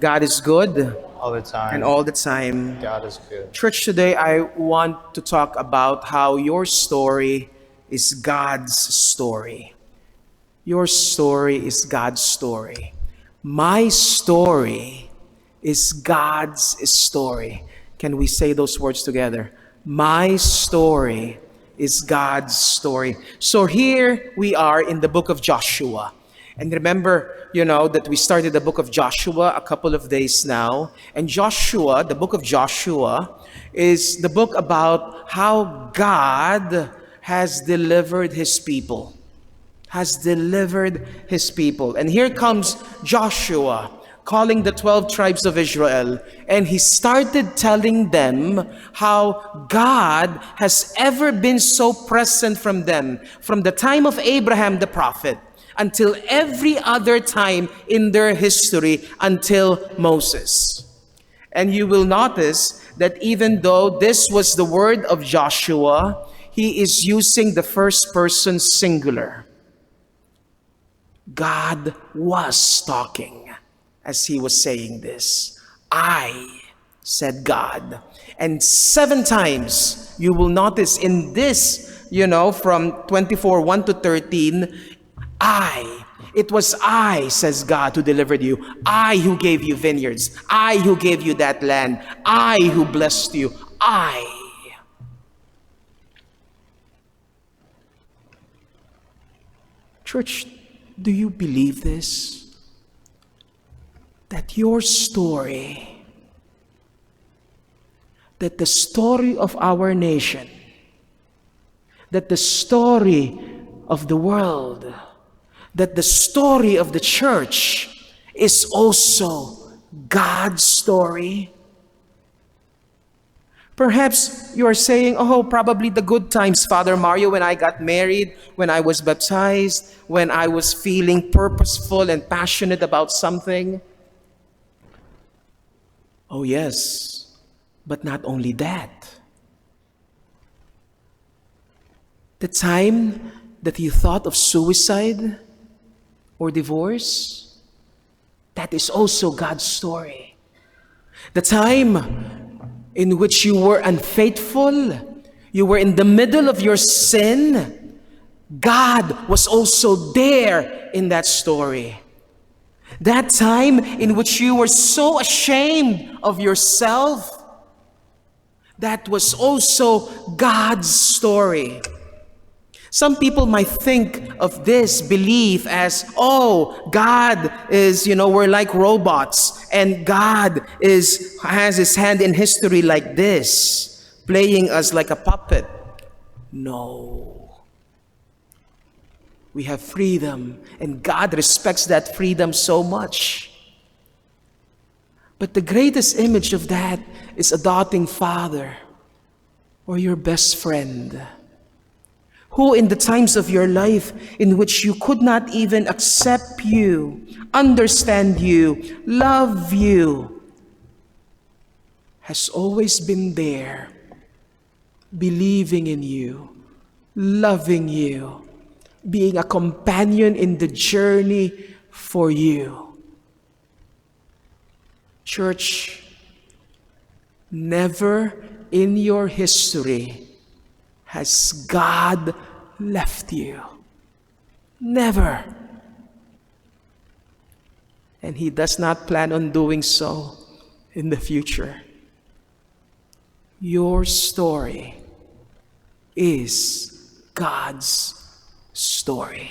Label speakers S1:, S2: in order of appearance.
S1: God is good
S2: all the
S1: and
S2: time.
S1: all the time.
S2: God is good.
S1: Church, today I want to talk about how your story is God's story. Your story is God's story. My story is God's story. Can we say those words together? My story is God's story. So here we are in the book of Joshua. And remember, that we started the book of Joshua a couple of days now. And Joshua, the book of Joshua, is the book about how God has delivered his people. Has delivered his people. And here comes Joshua calling the 12 tribes of Israel. And he started telling them how God has ever been so present from them, from the time of Abraham the prophet until every other time in their history until Moses. And you will notice that even though this was the word of Joshua, he is using the first person singular. God was talking as he was saying this. I, said God. And 7 times you will notice in this, from 24, 1 to 13, I. It was I, says God, who delivered you. I who gave you vineyards. I who gave you that land. I who blessed you. I. Church, do you believe this? That your story, that the story of our nation, that the story of the world, that the story of the church is also God's story? Perhaps you are saying, oh, probably the good times, Father Mario, when I got married, when I was baptized, when I was feeling purposeful and passionate about something. Oh, yes, but not only that. The time that you thought of suicide or divorce, that is also God's story. The time in which you were unfaithful, you were in the middle of your sin, God was also there in that story. That time in which you were so ashamed of yourself, that was also God's story. Some people might think of this belief as, oh, God is, we're like robots, and God has his hand in history like this, playing us like a puppet. No. We have freedom, and God respects that freedom so much. But the greatest image of that is a doting father or your best friend, who in the times of your life in which you could not even accept you, understand you, love you, has always been there, believing in you, loving you, being a companion in the journey for you. Church, never in your history has God left you. Never. And he does not plan on doing so in the future. Your story is God's story.